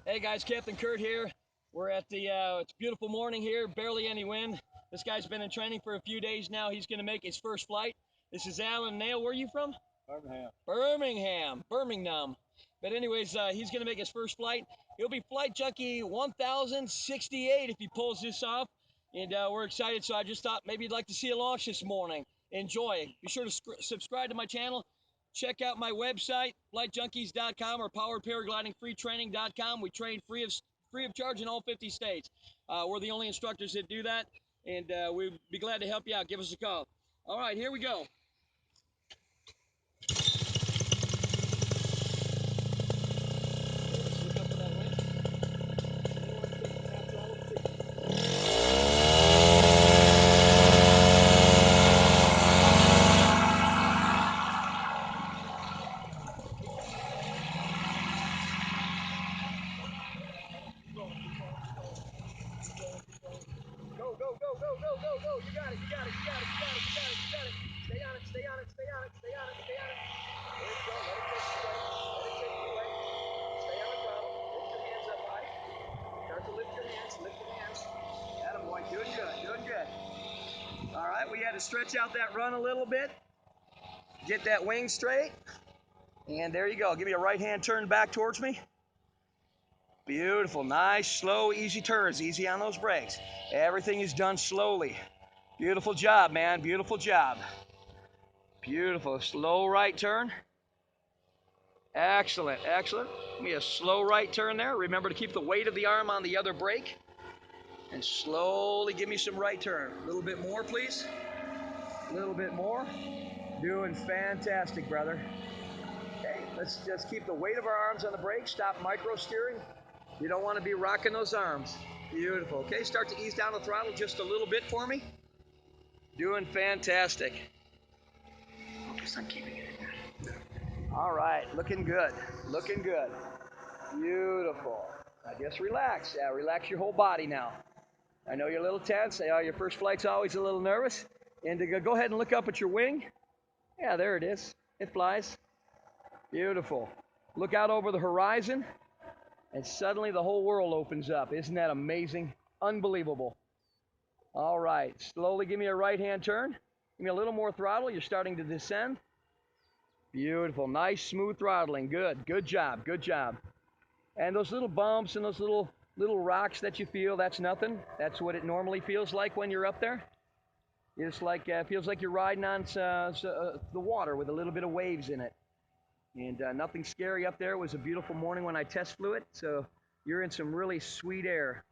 Hey guys, Captain Kurt here. We're at the, it's a beautiful morning here, barely any wind. This guy's been in training for a few days now. He's gonna make his first flight. This is Alan Nail. Where are you from? Birmingham. But anyways, he's gonna make his first flight. He'll be flight junkie 1068 if he pulls this off. And we're excited, so I just thought maybe you'd like to see a launch this morning. Enjoy. Be sure to subscribe to my channel. Check out my website, flightjunkies.com or poweredparaglidingfreetraining.com. We train free of charge in all 50 states. We're the only instructors that do that, and we'd be glad to help you out. Give us a call. All right, here we go. Go. You got it. Stay on it. Stay on it. There you go. Let it take you away. Stay on the throttle. Lift your hands up high. Start to lift your hands. Attaboy. Doing good. All right, we had to stretch out that run a little bit. Get that wing straight. And there you go. Give me a right hand turn back towards me. Beautiful, nice, slow, easy turns, easy on those brakes. Everything is done slowly. Beautiful job, man, beautiful job. Beautiful, slow right turn. Excellent. Give me a slow right turn there. Remember to keep the weight of the arm on the other brake. And slowly give me some right turn. A little bit more, please. A little bit more. Doing fantastic, brother. Okay, let's just keep the weight of our arms on the brake. Stop micro steering. You don't want to be rocking those arms. Beautiful. Okay, start to ease down the throttle just a little bit for me. Doing fantastic. Focus on keeping it in there. All right, looking good. Beautiful. Now just relax. Yeah, relax your whole body now. I know you're a little tense. Your first flight's always a little nervous. And go ahead and look up at your wing. Yeah, there it is. It flies. Beautiful. Look out over the horizon. And suddenly the whole world opens up. Isn't that amazing? Unbelievable. All right, slowly give me a right-hand turn. Give me a little more throttle. You're starting to descend. Beautiful, nice, smooth throttling. Good job. And those little bumps and those little rocks that you feel, that's nothing. That's what it normally feels like when you're up there. It's like, feels like you're riding on the water with a little bit of waves in it. And nothing scary up there. It was a beautiful morning when I test flew it, so you're in some really sweet air.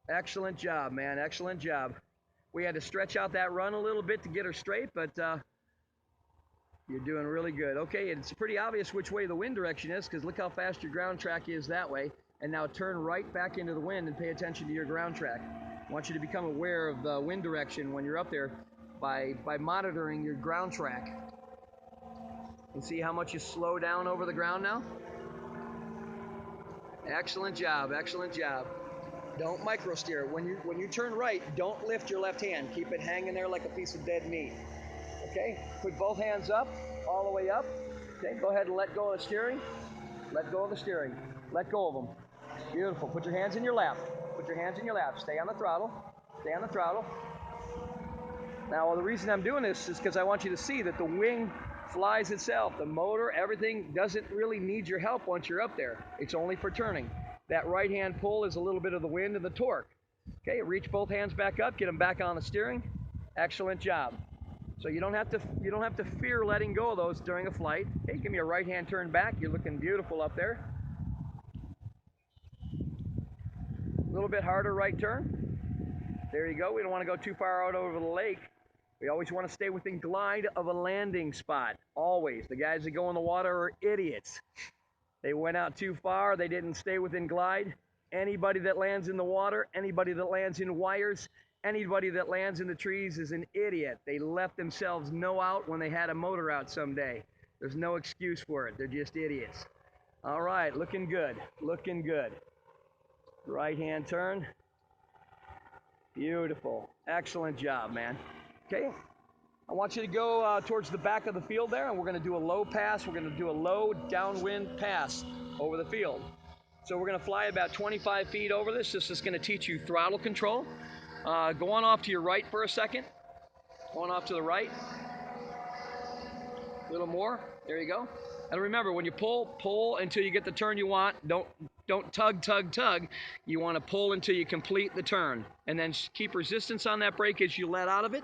Excellent job, man, excellent job. We had to stretch out that run a little bit to get her straight, but you're doing really good. Okay, it's pretty obvious which way the wind direction is, because look how fast your ground track is that way. And now turn right back into the wind and pay attention to your ground track. I want you to become aware of the wind direction when you're up there by monitoring your ground track. And see how much you slow down over the ground now? Excellent job. Don't micro steer. When you turn right, don't lift your left hand. Keep it hanging there like a piece of dead meat. Okay? Put both hands up, all the way up. Okay, go ahead and let go of the steering. Let go of the steering. Let go of them. Beautiful. Put your hands in your lap. Stay on the throttle. Now, the reason I'm doing this is because I want you to see that the wing flies itself. The motor, everything doesn't really need your help once you're up there. It's only for turning. That right hand pull is a little bit of the wind and the torque. Okay, reach both hands back up, get them back on the steering. Excellent job. So you don't have to fear letting go of those during a flight. Okay, give me a right hand turn back. You're looking beautiful up there. A little bit harder right turn. There you go. We don't want to go too far out over the lake. We always want to stay within glide of a landing spot. Always. The guys that go in the water are idiots. They went out too far. They didn't stay within glide. Anybody that lands in the water, anybody that lands in wires, anybody that lands in the trees is an idiot. They left themselves no out when they had a motor out someday. There's no excuse for it. They're just idiots. All right, looking good. Right hand turn. Beautiful. Excellent job, man. Okay, I want you to go towards the back of the field there, and we're going to do a low pass. We're going to do a low downwind pass over the field. So we're going to fly about 25 feet over this. This is going to teach you throttle control. Go on off to your right for a second. Going off to the right. A little more. There you go. And remember, when you pull until you get the turn you want. Don't tug, tug, tug. You want to pull until you complete the turn. And then keep resistance on that brake as you let out of it,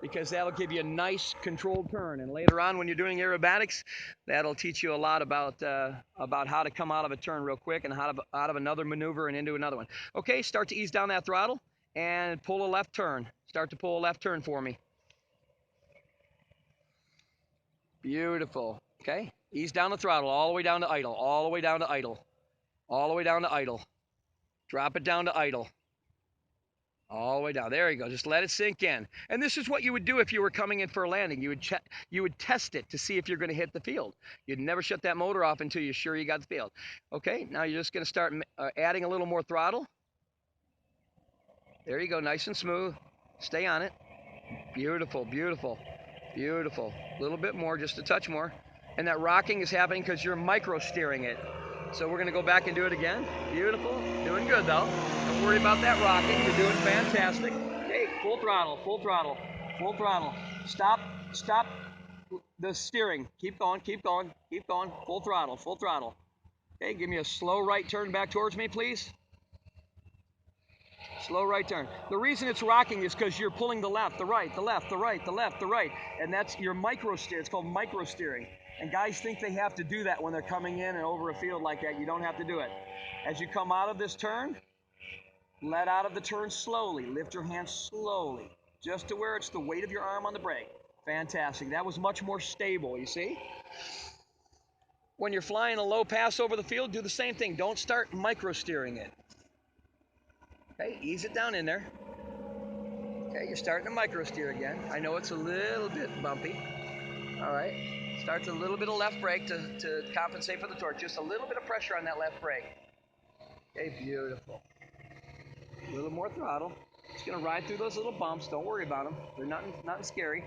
because that'll give you a nice controlled turn. And later on when you're doing aerobatics, that'll teach you a lot about how to come out of a turn real quick and how to out of another maneuver and into another one. Okay, start to ease down that throttle and pull a left turn. Start to pull a left turn for me. Beautiful. Okay, ease down the throttle all the way down to idle, all the way down to idle, all the way down to idle. Drop it down to idle. All the way down. There you go. Just let it sink in. And this is what you would do if you were coming in for a landing. You would test it to see if you're going to hit the field. You'd never shut that motor off until you're sure you got the field. Okay, now you're just going to start adding a little more throttle. There you go. Nice and smooth. Stay on it. Beautiful, beautiful, beautiful. A little bit more, just a touch more. And that rocking is happening because you're micro steering it. So we're going to go back and do it again. Beautiful. Doing good, though. Don't worry about that rocking. You're doing fantastic. Hey, full throttle, full throttle, full throttle. Stop the steering. Keep going, keep going, keep going. Full throttle, full throttle. Okay, give me a slow right turn back towards me, please. Slow right turn. The reason it's rocking is because you're pulling the left, the right, the left, the right, the left, the right. And that's your micro steer. It's called micro steering. And guys think they have to do that when they're coming in and over a field like that. You don't have to do it. As you come out of this turn, let out of the turn slowly. Lift your hand slowly, just to where it's the weight of your arm on the brake. Fantastic. That was much more stable, you see? When you're flying a low pass over the field, do the same thing. Don't start micro steering it. Okay, ease it down in there. Okay, you're starting to micro steer again. I know it's a little bit bumpy. All right. Starts a little bit of left brake to compensate for the torque. Just a little bit of pressure on that left brake. Okay, beautiful. A little more throttle. Just going to ride through those little bumps. Don't worry about them. They're nothing scary.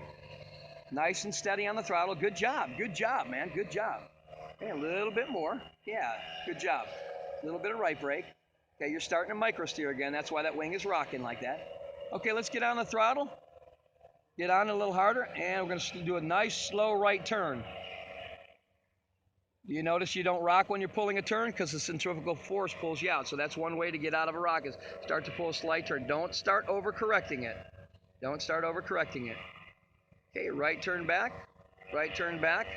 Nice and steady on the throttle. Good job, man. Good job. Okay, a little bit more. Yeah, good job. A little bit of right brake. Okay, you're starting to micro steer again. That's why that wing is rocking like that. Okay, let's get on the throttle. Get on a little harder, and we're going to do a nice slow right turn. Do you notice you don't rock when you're pulling a turn? Because the centrifugal force pulls you out. So that's one way to get out of a rock is start to pull a slight turn. Don't start overcorrecting it. Don't start overcorrecting it. Okay, right turn back. Right turn back.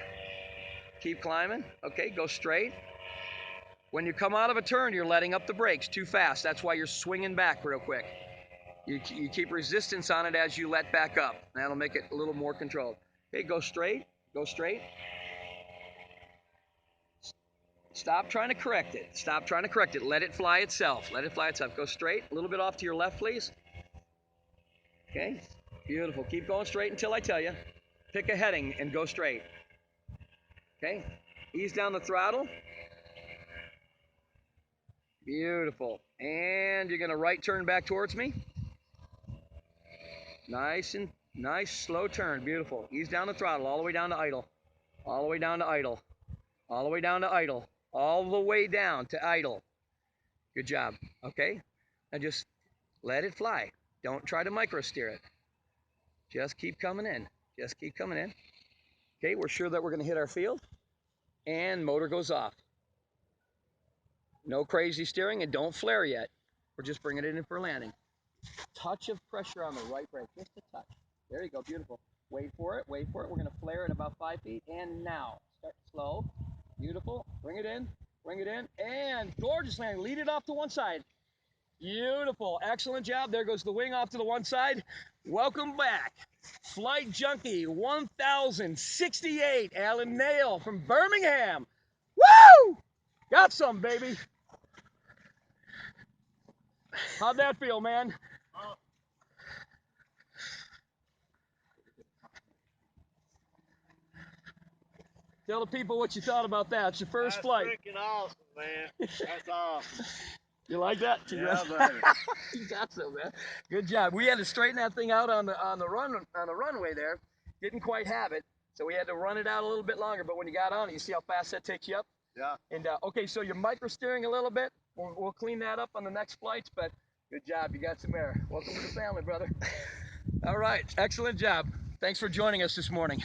Keep climbing. Okay, go straight. When you come out of a turn, you're letting up the brakes too fast. That's why you're swinging back real quick. You keep resistance on it as you let back up. That'll make it a little more controlled. Okay, go straight. Go straight. Stop trying to correct it. Stop trying to correct it. Let it fly itself. Let it fly itself. Go straight. A little bit off to your left, please. Okay, beautiful. Keep going straight until I tell you. Pick a heading and go straight. Okay, ease down the throttle. Beautiful. And you're going to right turn back towards me. Nice, slow turn. Beautiful. Ease down the throttle all the way down to idle. All the way down to idle. All the way down to idle. All the way down to idle. Good job. Okay? Now just let it fly. Don't try to micro steer it. Just keep coming in. Just keep coming in. Okay, we're sure that we're going to hit our field. And motor goes off. No crazy steering, and don't flare yet. We're just bringing it in for landing. Touch of pressure on the right brake, just a touch. There you go, beautiful. Wait for it, wait for it. We're going to flare at about 5 feet, and now. Start slow, beautiful. Bring it in, and gorgeous landing. Lead it off to one side. Beautiful, excellent job. There goes the wing off to the one side. Welcome back. Flight Junkie 1068, Alan Nail from Birmingham. Woo! Got some, baby. How'd that feel, man? Tell the people what you thought about that. It's your first flight. That's freaking awesome, man. That's awesome. You like that? Yeah, buddy. You got some, man. Good job. We had to straighten that thing out on the runway there. Didn't quite have it, so we had to run it out a little bit longer. But when you got on it, you see how fast that takes you up. Yeah. And okay, so you're micro steering a little bit. We'll clean that up on the next flights, but good job. You got some air. Welcome to the family, brother. All right, excellent job. Thanks for joining us this morning.